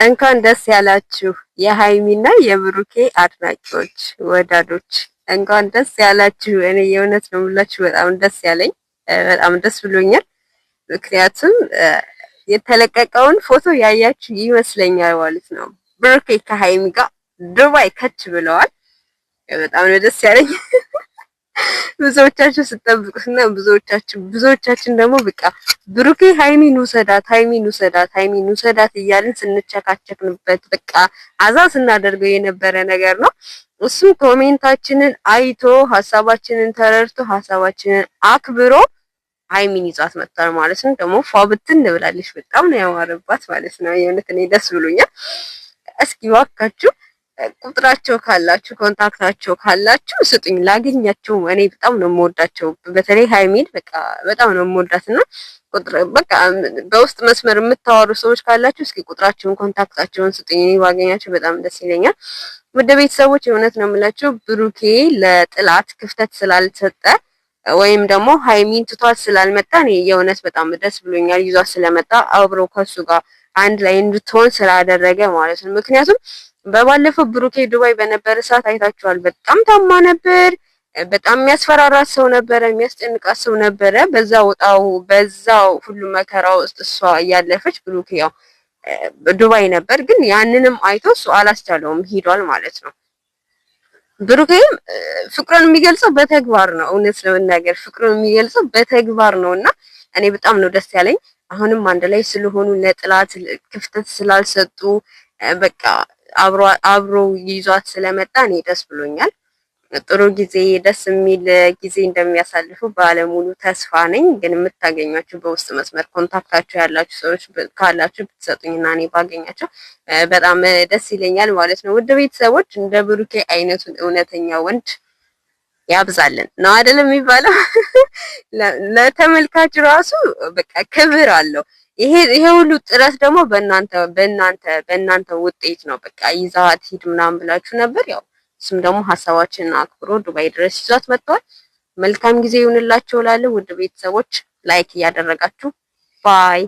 እንኳን ደስ ያላችሁ የሃይሚና የብሩኬ አድናቂዎች ወዳዶች፣ እንኳን ደስ ያላችሁ። እኔ የእውነት ነው የምላችሁ በጣም ደስ ያለኝ በጣም ደስ ብሎኛል። ምክንያቱም የተለቀቀውን ፎቶ ያያችሁ ይመስለኛል ማለት ነው። ብሩኬ ከሃይሚ ጋር ዱባይ ከች ብለዋል። በጣም ነው ደስ ያለኝ። ብዙዎቻችሁ ስጠብቁትና ብዙዎቻችን ደግሞ በቃ ብሩኬ ሃይሚን ውሰዳት እያልን ስንቸካቸክንበት በቃ አዛ ስናደርገው የነበረ ነገር ነው። እሱ ኮሜንታችንን አይቶ ሀሳባችንን ተረድቶ ሀሳባችንን አክብሮ ሃይሚን ይዟት መጥቷል ማለት ነው። ደግሞ ፏብትን ብላለች። በጣም ነው ያማረባት ማለት ነው። የእውነት እኔ ደስ ብሎኛል። እስኪ ዋካችሁ ቁጥራቸው ካላችሁ ኮንታክታቸው ካላችሁ ስጡኝ ላገኛቸው። እኔ በጣም ነው የምወዳቸው። በተለይ ሃይሚን በቃ በጣም ነው የምወዳትና ቁጥር በቃ በውስጥ መስመር የምታወሩ ሰዎች ካላችሁ እስኪ ቁጥራቸውን ኮንታክታቸውን ስጡኝ። እኔ ባገኛቸው በጣም ደስ ይለኛል። ወደ ቤተሰቦች የእውነት ነው የምላችሁ ብሩኬ ለጥላት ክፍተት ስላልሰጠ ወይም ደግሞ ሃይሚን ትቷት ስላልመጣ እኔ የእውነት በጣም ደስ ብሎኛል። ይዟት ስለመጣ አብሮ ከሱ ጋር አንድ ላይ እንድትሆን ስላደረገ ማለት ነው። ምክንያቱም በባለፈው ብሩኬ ዱባይ በነበረ ሰዓት አይታችኋል። በጣም ታማ ነበር። በጣም የሚያስፈራራት ሰው ነበረ፣ የሚያስጨንቃት ሰው ነበረ። በዛው ሁሉ መከራ ውስጥ እሷ እያለፈች ብሩኬ ያው ዱባይ ነበር። ግን ያንንም አይቶ እሱ አላስቻለውም፣ ሂዷል ማለት ነው። ብሩኬም ፍቅሩን የሚገልጸው በተግባር ነው። እውነት ለመናገር ፍቅሩን የሚገልጸው በተግባር ነውና እኔ በጣም ነው ደስ ያለኝ። አሁንም አንድ ላይ ስለሆኑ ለጥላት ክፍተት ስላልሰጡ በቃ አብሮ ይዟት ስለመጣ እኔ ደስ ብሎኛል። ጥሩ ጊዜ ደስ የሚል ጊዜ እንደሚያሳልፉ ባለሙሉ ተስፋ ነኝ። ግን የምታገኟቸው በውስጥ መስመር ኮንታክታቸው ያላችሁ ሰዎች ካላችሁ ብትሰጡኝና እኔ ባገኛቸው በጣም ደስ ይለኛል ማለት ነው። ውድ ቤተሰቦች እንደ ብሩኬ አይነቱን እውነተኛ ወንድ ያብዛልን ነው አይደለም የሚባለው? ለተመልካች ራሱ በቃ ክብር አለው። ይሄ ሁሉ ጥረት ደግሞ በእናንተ ውጤት ነው። በቃ ይዛት ሂድ ምናምን ብላችሁ ነበር። ያው እሱም ደግሞ ሀሳባችንን አክብሮ ዱባይ ድረስ ይዟት መጥቷል። መልካም ጊዜ ይሁንላችሁ እላለሁ። ውድ ቤተሰቦች ላይክ እያደረጋችሁ ባይ